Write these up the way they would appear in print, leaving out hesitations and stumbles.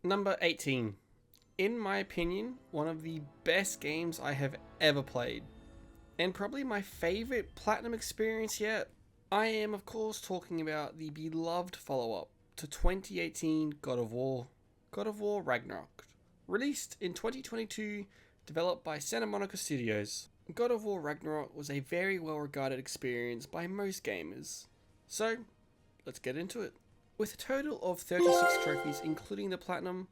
Number 18. In my opinion, one of the best games I have ever played, and probably my favorite platinum experience yet. I am of course talking about the beloved follow-up to 2018 God of War Ragnarok. Released in 2022, developed by Santa Monica Studios. God of War Ragnarok was a very well regarded experience by most gamers. So, let's get into it. With a total of 36 trophies including the platinum,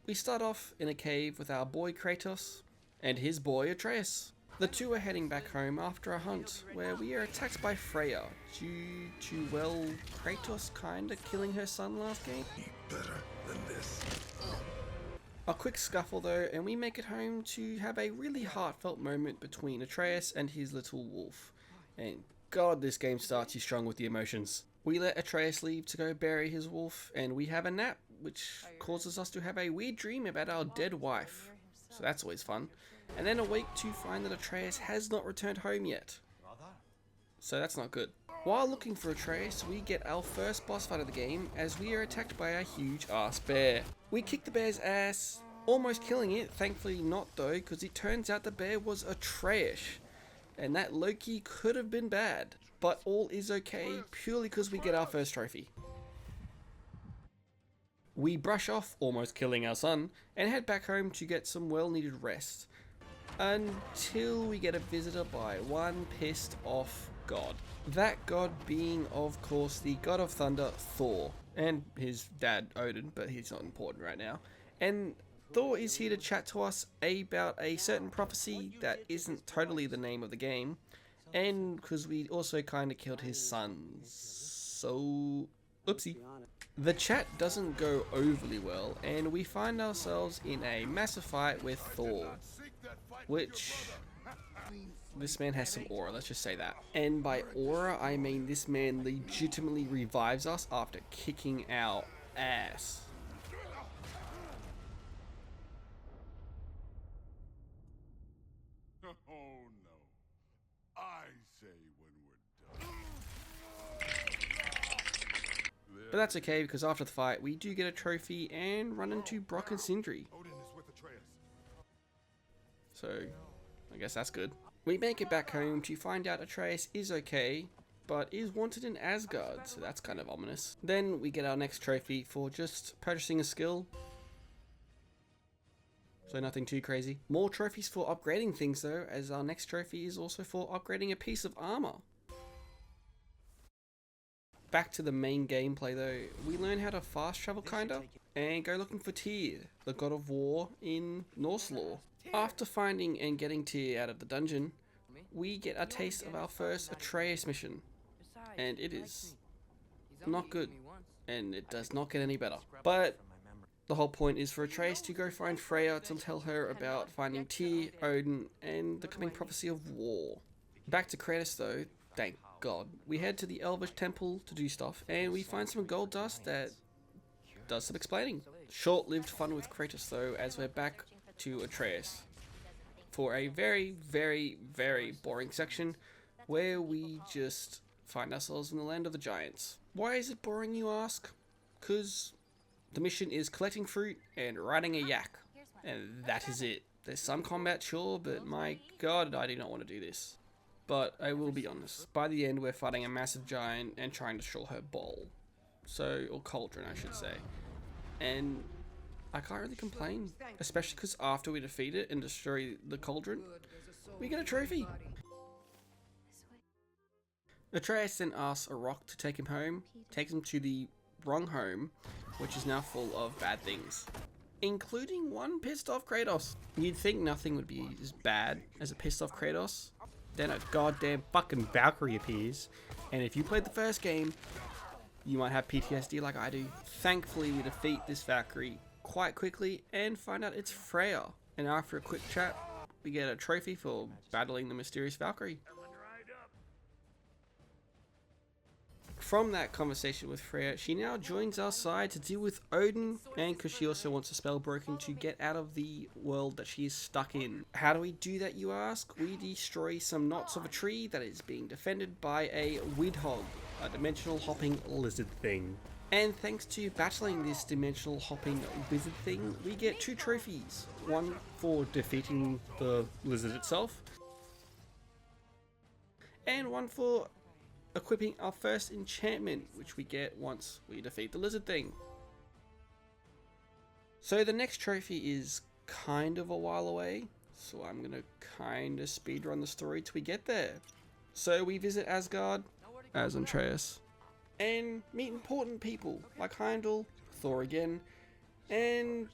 we start off in a cave with our boy Kratos and his boy Atreus. The two are heading back home after a hunt where we are attacked by Freya due to, well, Kratos kinda killing her son last game. Better than this. A quick scuffle though, and we make it home to have a really heartfelt moment between Atreus and his little wolf. And god, this game starts you strong with the emotions. We let Atreus leave to go bury his wolf, and we have a nap, which causes us to have a weird dream about our dead wife. So that's always fun. And then awake to find that Atreus has not returned home yet. So that's not good. While looking for Atreus, we get our first boss fight of the game as we are attacked by a huge ass bear. We kick the bear's ass, almost killing it, thankfully not though, because it turns out the bear was Atreus. And that Loki could have been bad, but all is okay purely because we get our first trophy. We brush off almost killing our son and head back home to get some well needed rest. Until we get a visitor by one pissed off god. That god being of course the god of thunder Thor, and his dad Odin, but he's not important right now. And Thor is here to chat to us about a certain prophecy that isn't totally the name of the game, and because we also kind of killed his sons, so oopsie. The chat doesn't go overly well, and we find ourselves in a massive fight with Thor, which this man has some aura, let's just say that. And by aura, I mean this man legitimately revives us after kicking our ass. Oh no. I say when we're done. But that's okay, because after the fight, we do get a trophy and run into Brock and Sindri. Odin is with Atreus. So, I guess that's good. We make it back home to find out Atreus is okay, but is wanted in Asgard, so that's kind of ominous. Then we get our next trophy for just purchasing a skill. So nothing too crazy. More trophies for upgrading things though, as our next trophy is also for upgrading a piece of armor. Back to the main gameplay though, we learn how to fast travel kinda, and go looking for Tyr, the god of war in Norse lore. After finding and getting Tyr out of the dungeon, we get a taste of our first Atreus mission, and it is not good, and it does not get any better. But the whole point is for Atreus to go find Freya to tell her about finding Tyr, Odin, and the coming prophecy of war. Back to Kratos though, thank God. We head to the Elvish temple to do stuff, and we find some gold dust that does some explaining. Short-lived fun with Kratos though, as we're back to Atreus for a very, very, very boring section where we just find ourselves in the land of the giants. Why is it boring, you ask? Cause the mission is collecting fruit and riding a yak, and that is it. There's some combat, sure, but my god, I do not want to do this. But I will be honest, by the end we're fighting a massive giant and trying to destroy her bowl. So, or cauldron I should say. And I can't really complain, especially because after we defeat it and destroy the cauldron, we get a trophy. Atreus then asks a rock to take him home, takes him to the wrong home, which is now full of bad things, including one pissed off Kratos. You'd think nothing would be as bad as a pissed off Kratos. Then a goddamn fucking Valkyrie appears, and if you played the first game, you might have PTSD like I do. Thankfully, we defeat this Valkyrie quite quickly and find out it's Freya. And after a quick chat, we get a trophy for battling the mysterious Valkyrie. From that conversation with Freya, she now joins our side to deal with Odin, and because she also wants a spell broken to get out of the world that she is stuck in. How do we do that, you ask? We destroy some knots of a tree that is being defended by a Widhogg, a dimensional hopping lizard thing. And thanks to battling this dimensional hopping wizard thing, we get 2 trophies. One for defeating the lizard itself, and one for equipping our first enchantment, which we get once we defeat the lizard thing. So the next trophy is kind of a while away, so I'm gonna kind of speedrun the story till we get there. So we visit Asgard as Atreus, and meet important people like Heimdall, Thor again, and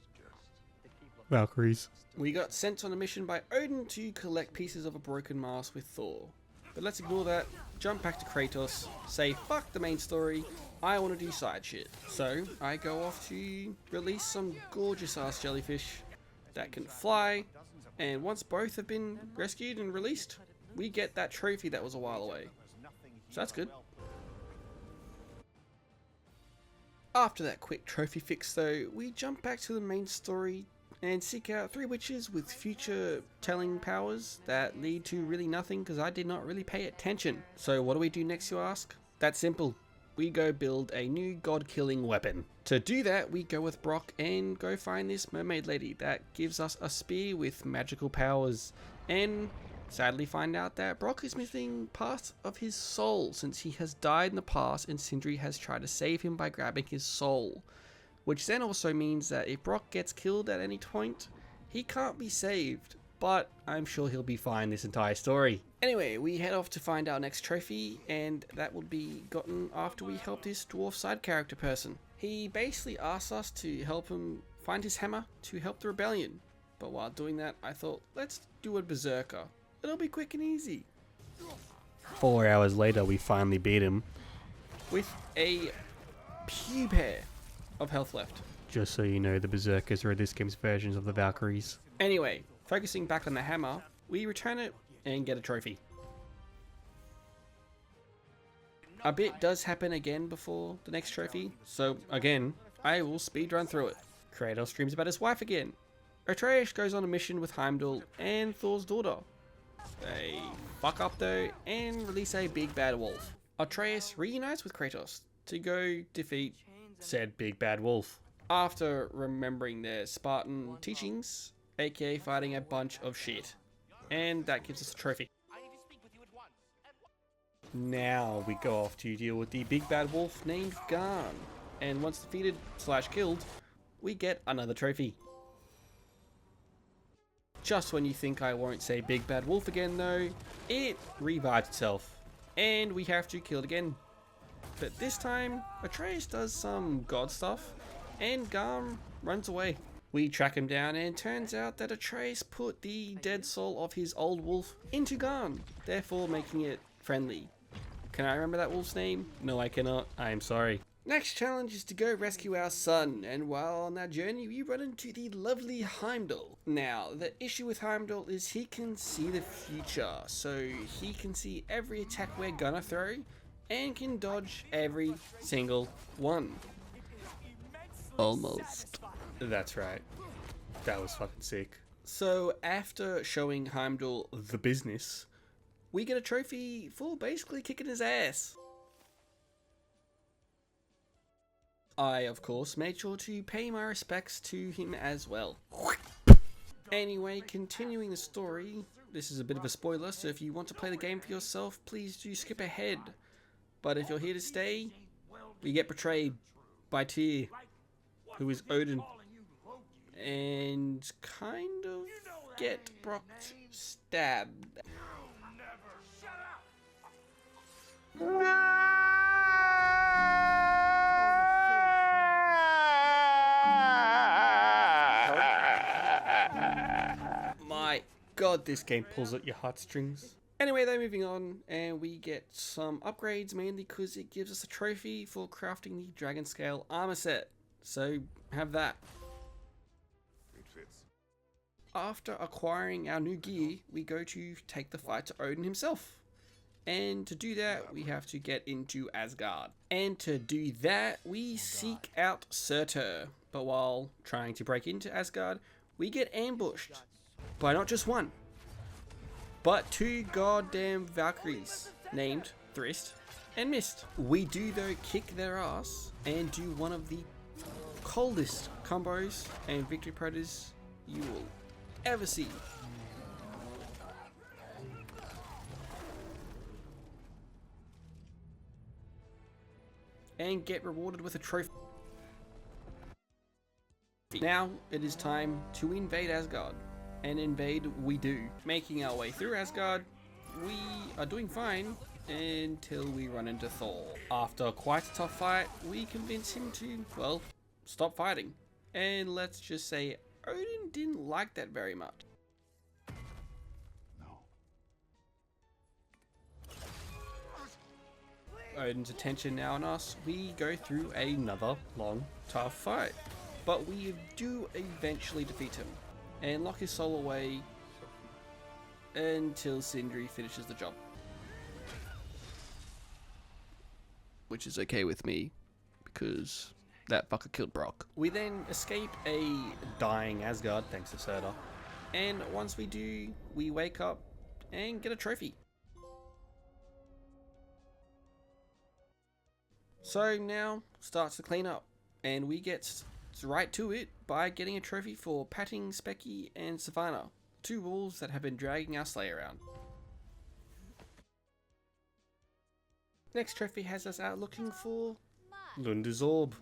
Valkyries. we got sent on a mission by Odin to collect pieces of a broken mast with Thor. But let's ignore that, jump back to Kratos, say fuck the main story, I want to do side shit. So I go off to release some gorgeous ass jellyfish that can fly, and once both have been rescued and released, we get that trophy that was a while away. So that's good. After that quick trophy fix though, we jump back to the main story and seek out 3 witches with future telling powers that lead to really nothing because I did not really pay attention. So what do we do next, you ask? That's simple. We go build a new god-killing weapon. To do that, we go with Brock and go find this mermaid lady that gives us a spear with magical powers, and sadly find out that Brock is missing parts of his soul since he has died in the past and Sindri has tried to save him by grabbing his soul. Which then also means that if Brock gets killed at any point, he can't be saved, but I'm sure he'll be fine this entire story. Anyway, we head off to find our next trophy, and that will be gotten after we help this dwarf side character person. He basically asks us to help him find his hammer to help the rebellion, but while doing that I thought, let's do a berserker. It'll be quick and easy. 4 hours later, we finally beat him. With a pube hair of health left. Just so you know, the berserkers are this game's versions of the Valkyries. Anyway, focusing back on the hammer, we return it and get a trophy. A bit does happen again before the next trophy, so again, I will speedrun through it. Kratos dreams about his wife again. Atreus goes on a mission with Heimdall and Thor's daughter. They fuck up though and release a big bad wolf. Atreus reunites with Kratos to go defeat said big bad wolf. After remembering their Spartan teachings, aka fighting a bunch of shit. And that gives us a trophy. Now we go off to deal with the big bad wolf named Garn. And once defeated / killed, we get another trophy. Just when you think I won't say big bad wolf again though, it revives itself. And we have to kill it again. But this time, Atreus does some god stuff, and Garm runs away. We track him down, and turns out that Atreus put the dead soul of his old wolf into Garm, therefore making it friendly. Can I remember that wolf's name? No, I cannot. I am sorry. Next challenge is to go rescue our son, and while on that journey, we run into the lovely Heimdall. Now, the issue with Heimdall is he can see the future, so he can see every attack we're gonna throw, and can dodge every single one. Almost. That's right. That was fucking sick. So after showing Heimdall the business, we get a trophy for basically kicking his ass. I, of course, made sure to pay my respects to him as well. Anyway, continuing the story, this is a bit of a spoiler, so if you want to play the game for yourself, please do skip ahead. But if you're here to stay, we get betrayed by Tyr, who is Odin, and kind of get Brock stabbed. My god, this game pulls at your heartstrings. Anyway, though, moving on, and we get some upgrades, mainly because it gives us a trophy for crafting the dragon scale armor set. So, have that. It fits. After acquiring our new gear, we go to take the fight to Odin himself. And to do that, we have to get into Asgard. And to do that, we seek out Surtur. But while trying to break into Asgard, we get ambushed by not just one, but 2 goddamn Valkyries named Thrist and missed. We do though kick their ass and do one of the coldest combos and victory parodies you will ever see. And get rewarded with a trophy. Now it is time to invade Asgard, and invade we do. Making our way through Asgard, we are doing fine until we run into Thor. After quite a tough fight, we convince him to, well, stop fighting. And let's just say Odin didn't like that very much. Odin's attention now on us, we go through another long, tough fight. But we do eventually defeat him and lock his soul away until Sindri finishes the job. Which is okay with me, because that fucker killed Brock. We then escape a dying Asgard, thanks to Surtur. And once we do, we wake up and get a trophy. So now starts the cleanup, and we get right to it by getting a trophy for patting Specky and Savannah, two wolves that have been dragging our sleigh around. Next trophy has us out looking for Lunda's Orb.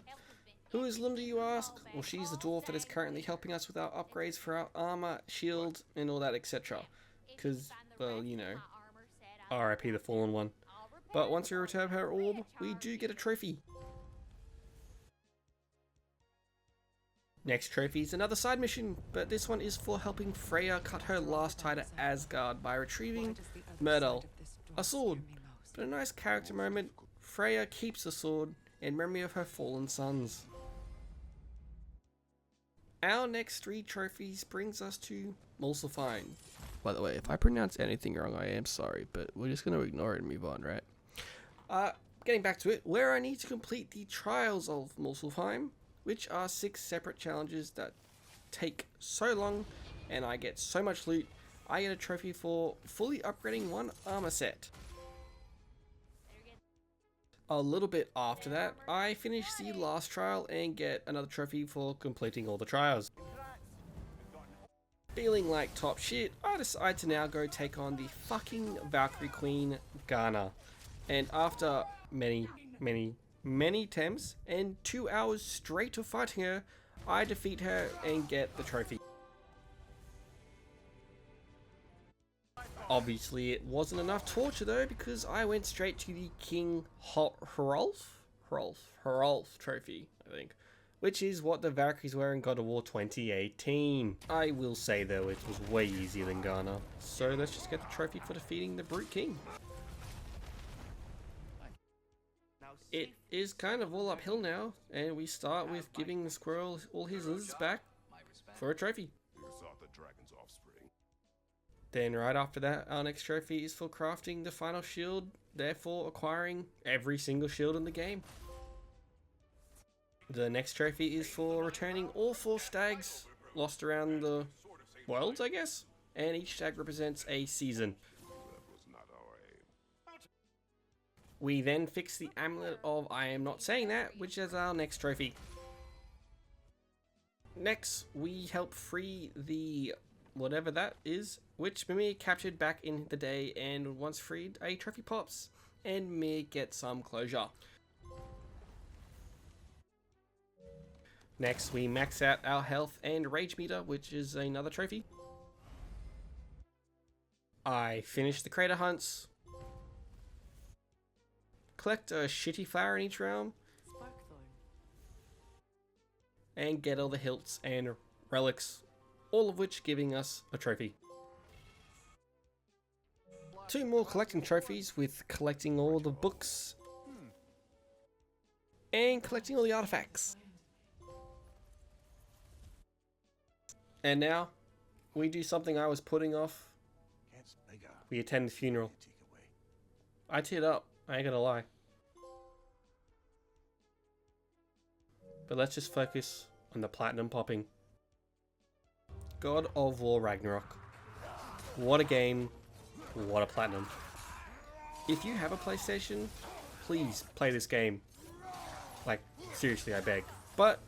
Who is Lunda, you ask? Well, she's the dwarf that is currently helping us with our upgrades for our armor, shield, and all that etc. Because, well, you know, RIP the fallen one. But once we return her orb, we do get a trophy. Next trophy is another side mission, but this one is for helping Freya cut her last tie to Asgard by retrieving Myrtle, a sword. But a nice character moment, Freya keeps the sword in memory of her fallen sons. Our next 3 trophies brings us to Muspelheim. By the way, if I pronounce anything wrong, I am sorry, but we're just going to ignore it and move on, right? Getting back to it, where I need to complete the Trials of Muspelheim, which are 6 separate challenges that take so long, and I get so much loot. I get a trophy for fully upgrading 1 armor set. A little bit after that, I finish the last trial and get another trophy for completing all the trials. Feeling like top shit, I decide to now go take on the fucking Valkyrie Queen, Garna. And after many attempts and 2 hours straight of fighting her, I defeat her and get the trophy. Obviously it wasn't enough torture though, because I went straight to the King Hrolf trophy, I think, which is what the Valkyries were in God of War 2018. I will say though, it was way easier than Garna, so let's just get the trophy for defeating the Brute King. It is kind of all uphill now, and we start with giving the squirrel all his lizards back for a trophy. Then right after that, our next trophy is for crafting the final shield, therefore acquiring every single shield in the game. The next trophy is for returning all 4 stags lost around the world, I guess, and each stag represents a season. We then fix the amulet of I am not saying that, which is our next trophy. Next, we help free the whatever that is, which Mimir captured back in the day, and once freed, a trophy pops, and Mimir gets some closure. Next, we max out our health and rage meter, which is another trophy. I finish the crater hunts, collect a shitty flower in each realm, and get all the hilts and relics, all of which giving us a trophy. 2 more collecting trophies with collecting all the books and collecting all the artifacts. And now we do something I was putting off. We attend the funeral. I teared up, I ain't gonna lie. But let's just focus on the platinum popping. God of War Ragnarok. What a game. What a platinum. If you have a PlayStation, please play this game. Like, seriously, I beg. But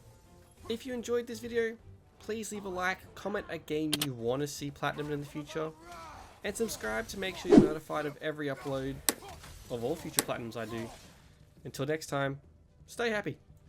if you enjoyed this video, please leave a like, comment a game you want to see platinum in the future, and subscribe to make sure you're notified of every upload of all future platinums I do. Until next time, stay happy.